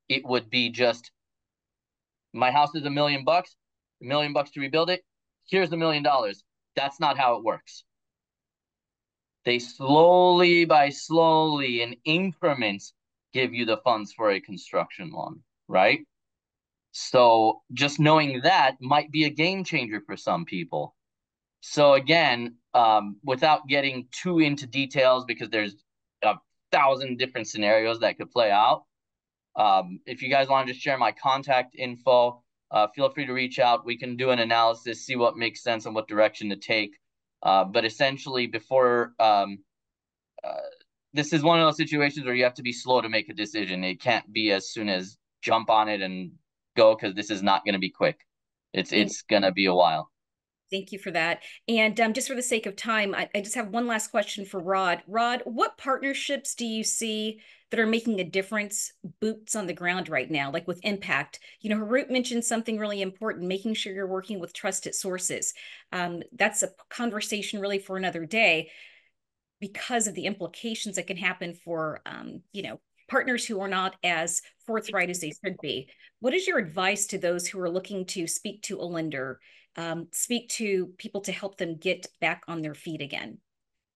it would be just, my house is $1 million, $1 million to rebuild it. Here's $1 million. That's not how it works. They slowly in increments give you the funds for a construction loan, right? So just knowing that might be a game changer for some people. So again, without getting too into details, because there's 1,000 different scenarios that could play out. If you guys want to just share my contact info, feel free to reach out. We can do an analysis, see what makes sense and what direction to take. But essentially, before this is one of those situations where you have to be slow to make a decision. It can't be as soon as jump on it and go, because this is not going to be quick. It's going to be a while. Thank you for that. And just for the sake of time, I just have one last question for Rod. Rod, what partnerships do you see that are making a difference, boots on the ground right now, like with impact? You know, Harut mentioned something really important, making sure you're working with trusted sources. That's a conversation really for another day, because of the implications that can happen for, you know, partners who are not as forthright as they should be. What is your advice to those who are looking to speak to a lender, speak to people to help them get back on their feet again?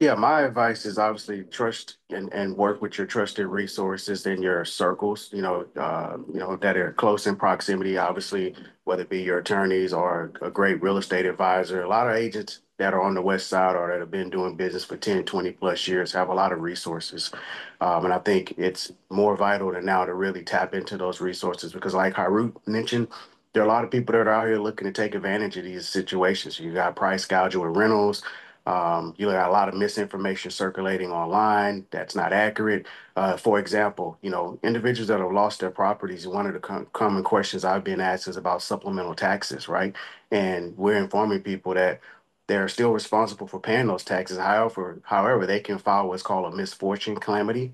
Yeah, my advice is obviously trust and work with your trusted resources in your circles, that are close in proximity, obviously, whether it be your attorneys or a great real estate advisor. A lot of agents that are on the west side or that have been doing business for 10, 20 plus years have a lot of resources. And I think it's more vital than now to really tap into those resources because like Harut mentioned, there are a lot of people that are out here looking to take advantage of these situations. You got price gouging with rentals. You got a lot of misinformation circulating online that's not accurate. For example, individuals that have lost their properties, one of the common questions I've been asked is about supplemental taxes, right? And we're informing people that they're still responsible for paying those taxes. However, they can file what's called a misfortune calamity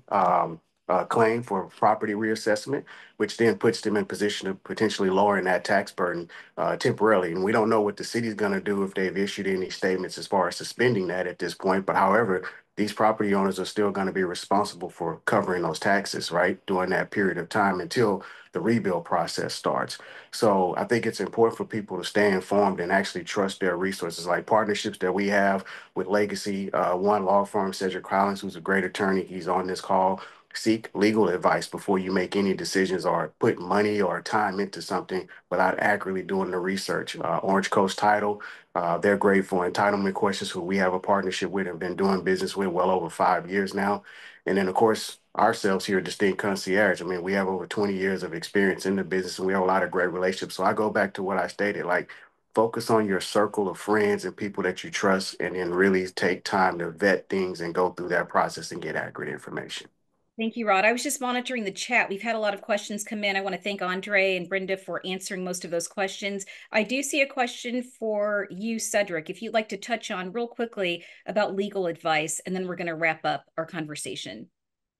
claim for property reassessment, which then puts them in position of potentially lowering that tax burden temporarily. And we don't know what the city's going to do if they've issued any statements as far as suspending that at this point. But however, these property owners are still going to be responsible for covering those taxes, right, during that period of time until the rebuild process starts. So I think it's important for people to stay informed and actually trust their resources, like partnerships that we have with Legacy. One law firm, Cedric Collins, who's a great attorney, he's on this call. Seek legal advice before you make any decisions or put money or time into something without accurately doing the research. Orange Coast Title, they're great for entitlement questions, who we have a partnership with and been doing business with well over 5 years now. And then, of course, ourselves here at Distinct Concierge. I mean, we have over 20 years of experience in the business and we have a lot of great relationships. So I go back to what I stated, like focus on your circle of friends and people that you trust and then really take time to vet things and go through that process and get accurate information. Thank you, Rod. I was just monitoring the chat. We've had a lot of questions come in. I want to thank Andre and Brenda for answering most of those questions. I do see a question for you, Cedric, if you'd like to touch on real quickly about legal advice, and then we're going to wrap up our conversation.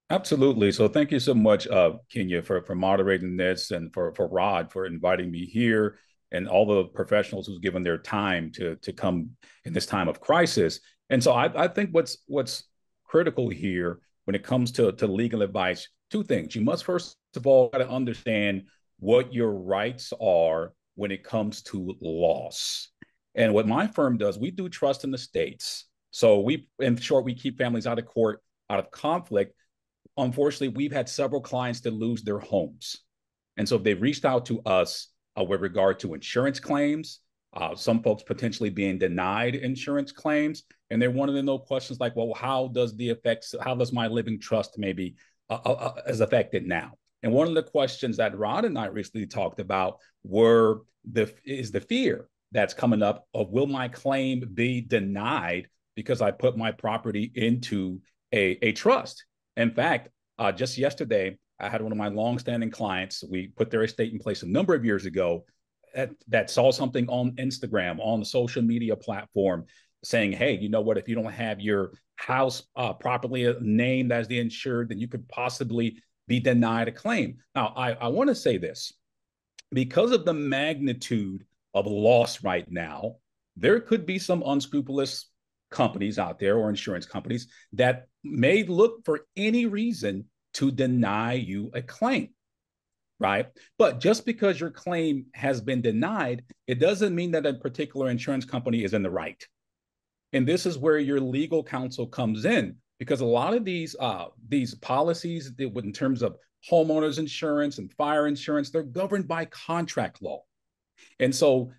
Absolutely. So thank you so much, Kenya, for moderating this and for Rod for inviting me here and all the professionals who's given their time to come in this time of crisis. And so I think what's critical here when it comes to legal advice, two things. You must first of all try to understand what your rights are when it comes to loss. And what my firm does, we do trust in the states. So in short, we keep families out of court, out of conflict. Unfortunately, we've had several clients that lose their homes. And so they've reached out to us with regard to insurance claims, some folks potentially being denied insurance claims. And they're wanting to know questions like, well, how does my living trust maybe is affected now? And one of the questions that Rod and I recently talked about is the fear that's coming up of, will my claim be denied because I put my property into a trust? In fact, just yesterday, I had one of my longstanding clients. We put their estate in place a number of years ago that saw something on Instagram, on the social media platform, saying, hey, you know what, if you don't have your house properly named as the insured, then you could possibly be denied a claim. Now, I want to say this. Because of the magnitude of loss right now, there could be some unscrupulous companies out there or insurance companies that may look for any reason to deny you a claim, right? But just because your claim has been denied, it doesn't mean that a particular insurance company is in the right. And this is where your legal counsel comes in, because a lot of these policies, in terms of homeowners insurance and fire insurance, they're governed by contract law. And so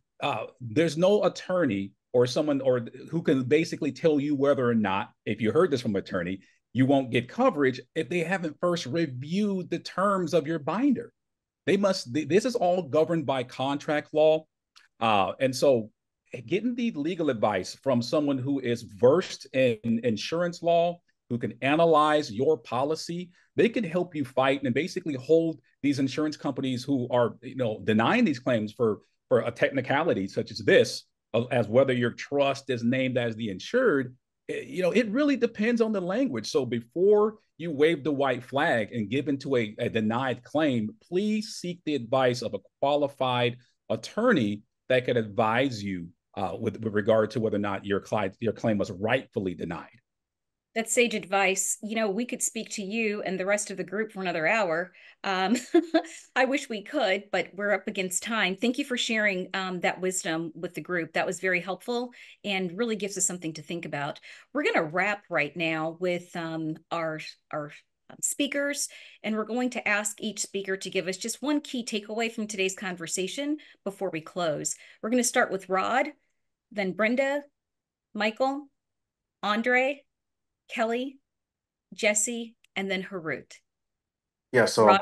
there's no attorney or someone who can basically tell you whether or not, if you heard this from an attorney, you won't get coverage if they haven't first reviewed the terms of your binder. This is all governed by contract law. And so getting the legal advice from someone who is versed in insurance law, who can analyze your policy, they can help you fight and basically hold these insurance companies who are, denying these claims for a technicality such as this, as whether your trust is named as the insured. It really depends on the language. So before you wave the white flag and give into a denied claim, please seek the advice of a qualified attorney that can advise you with regard to whether or not your claim was rightfully denied. That's sage advice. You know, we could speak to you and the rest of the group for another hour. Um, I wish we could, but we're up against time. Thank you for sharing that wisdom with the group. That was very helpful and really gives us something to think about. We're going to wrap right now with our speakers, and we're going to ask each speaker to give us just one key takeaway from today's conversation before we close. We're going to start with Rod, then Brenda, Michael, Andre, Kelly, Jesse, and then Harut. Yeah, so Rod,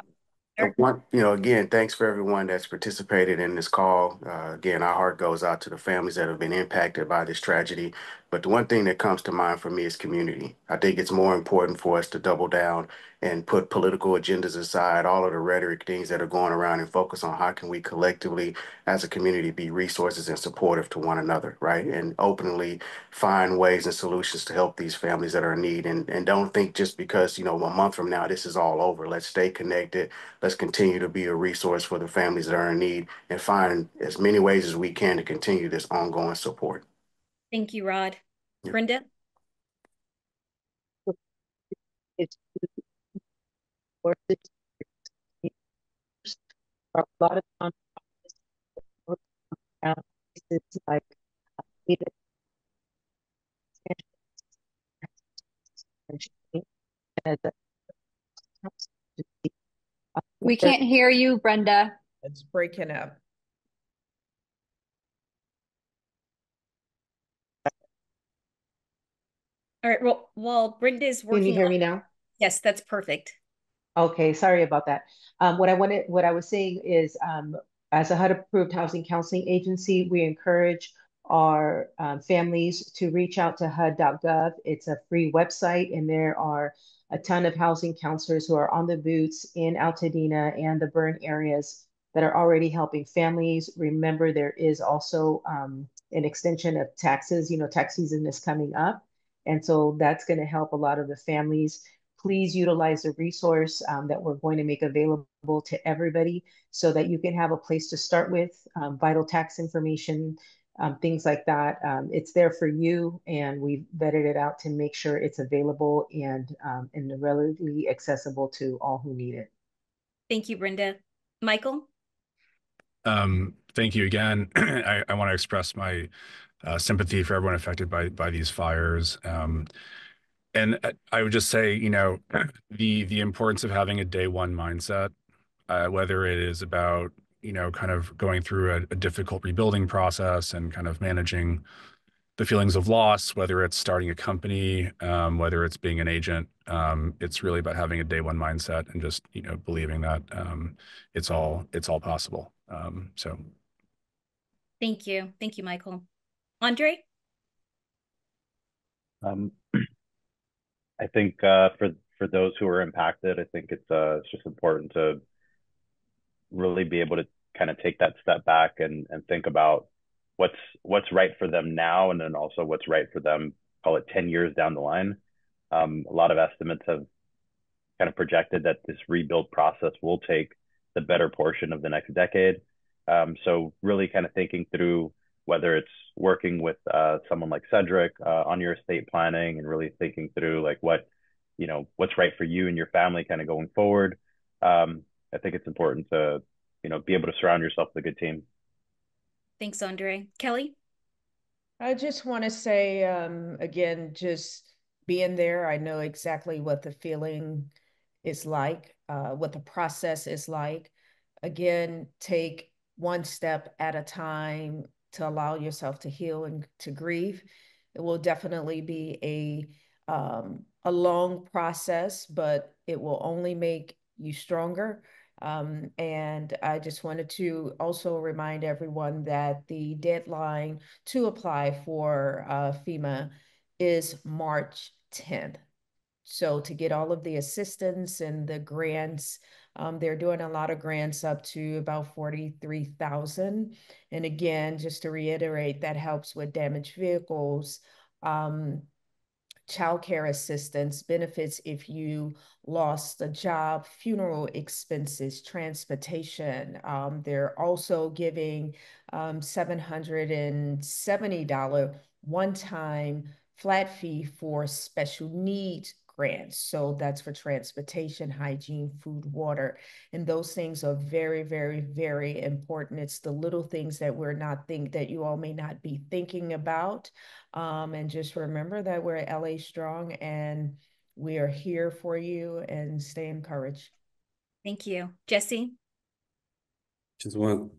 again, thanks for everyone that's participated in this call. Again, our heart goes out to the families that have been impacted by this tragedy. But the one thing that comes to mind for me is community. I think it's more important for us to double down and put political agendas aside, all of the rhetoric things that are going around, and focus on how can we collectively, as a community, be resources and supportive to one another, right? And openly find ways and solutions to help these families that are in need. And don't think just because, a month from now, this is all over. Let's stay connected. Let's continue to be a resource for the families that are in need and find as many ways as we can to continue this ongoing support. thank you, Rod. Yeah. Brenda? It's for this a lot of it's like even We can't hear you, Brenda. It's breaking up. All right, well, while Brenda is working Can you hear on, me now? yes, that's perfect. Okay, sorry about that. What I was saying is, as a HUD-approved housing counseling agency, we encourage our families to reach out to HUD.gov. It's a free website, and there are a ton of housing counselors who are on the boots in Altadena and the burn areas that are already helping families. Remember, there is also an extension of taxes. Tax season is coming up, and so that's going to help a lot of the families. Please utilize the resource that we're going to make available to everybody so that you can have a place to start with, vital tax information, things like that. It's there for you, and we've vetted it out to make sure it's available and relatively accessible to all who need it. Thank you, Brenda. Michael? Thank you again. I want to express my sympathy for everyone affected by these fires. And I would just say, the importance of having a day one mindset, whether it is about, kind of going through a difficult rebuilding process and kind of managing the feelings of loss, whether it's starting a company, whether it's being an agent. It's really about having a day one mindset and just, believing that it's all possible. So. Thank you. Thank you, Michael. Andre? I think for those who are impacted, I think it's just important to really be able to kind of take that step back and think about what's right for them now, and then also what's right for them, call it 10 years down the line. A lot of estimates have kind of projected that this rebuild process will take the better portion of the next decade. So really kind of thinking through whether it's working with someone like Cedric on your estate planning, and really thinking through like what's right for you and your family kind of going forward. I think it's important to, be able to surround yourself with a good team. Thanks, Andre. Kelly? I just want to say, again, just being there, I know exactly what the feeling is like, what the process is like. Again, take one step at a time to allow yourself to heal and to grieve. It will definitely be a long process, but it will only make you stronger. And I just wanted to also remind everyone that the deadline to apply for FEMA is March 10th. So to get all of the assistance and the grants, they're doing a lot of grants up to about 43,000. And again, just to reiterate, that helps with damaged vehicles, childcare assistance, benefits if you lost a job, funeral expenses, transportation. They're also giving $770 one-time flat fee for special needs grants. So that's for transportation, hygiene, food, water. And those things are very, very, very important. It's the little things that that you all may not be thinking about. And just remember that we're LA Strong and we are here for you, and stay encouraged. Thank you. Jesse? Just want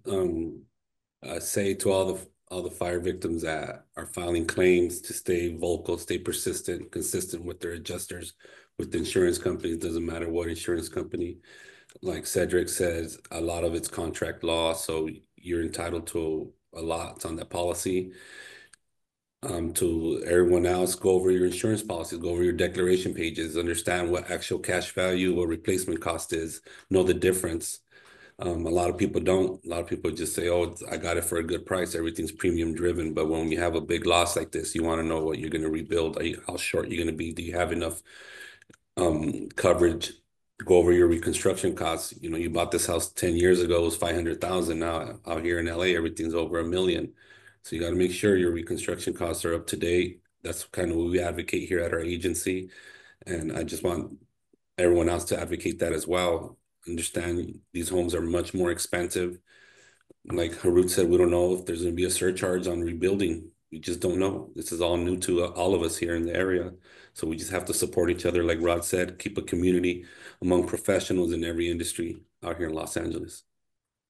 say to all the fire victims that are filing claims to stay vocal, stay persistent, consistent with their adjusters, with the insurance companies. Doesn't matter what insurance company. Like Cedric says, a lot of it's contract law, so you're entitled to a lot on that policy. To everyone else, go over your insurance policies, go over your declaration pages, understand what actual cash value or replacement cost is, know the difference. A lot of people don't. A lot of people just say, oh, I got it for a good price. Everything's premium driven. But when you have a big loss like this, you want to know what you're going to rebuild. How short you're going to be? Do you have enough coverage? Go over your reconstruction costs. You know, you bought this house 10 years ago, it was 500,000. Now out here in LA, everything's over $1 million. So you got to make sure your reconstruction costs are up to date. That's kind of what we advocate here at our agency. And I just want everyone else to advocate that as well. Understand these homes are much more expensive. Like Harut said, we don't know if there's going to be a surcharge on rebuilding. We just don't know. This is all new to all of us here in the area. So we just have to support each other. Like Rod said, keep a community among professionals in every industry out here in Los Angeles.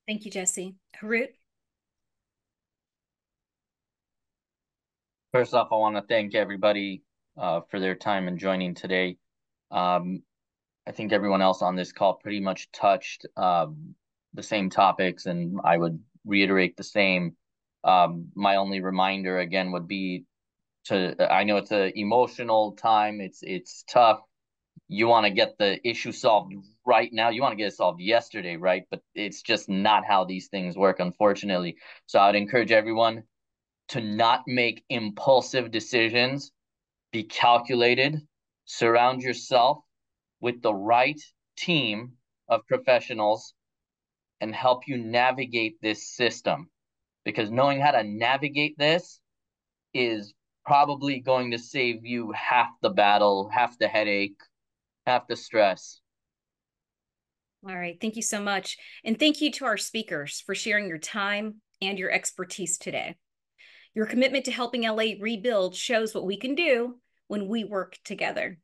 Thank you, Jesse. Harut? First off, I want to thank everybody for their time and joining today. I think everyone else on this call pretty much touched the same topics, and I would reiterate the same. My only reminder again would be I know it's an emotional time. It's tough. You want to get the issue solved right now. You want to get it solved yesterday, right? But it's just not how these things work, unfortunately. So I would encourage everyone to not make impulsive decisions. Be calculated. Surround yourself with the right team of professionals and help you navigate this system. Because knowing how to navigate this is probably going to save you half the battle, half the headache, half the stress. All right. Thank you so much. And thank you to our speakers for sharing your time and your expertise today. Your commitment to helping LA rebuild shows what we can do when we work together.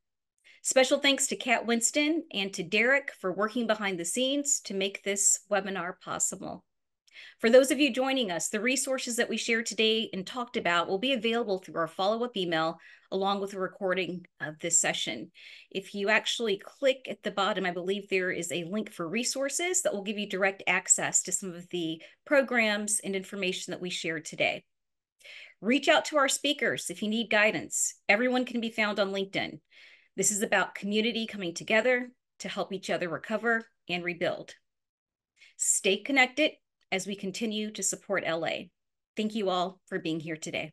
Special thanks to Kat Winston and to Derek for working behind the scenes to make this webinar possible. For those of you joining us, the resources that we shared today and talked about will be available through our follow-up email along with a recording of this session. If you actually click at the bottom, I believe there is a link for resources that will give you direct access to some of the programs and information that we shared today. Reach out to our speakers if you need guidance. Everyone can be found on LinkedIn. This is about community coming together to help each other recover and rebuild. Stay connected as we continue to support LA. Thank you all for being here today.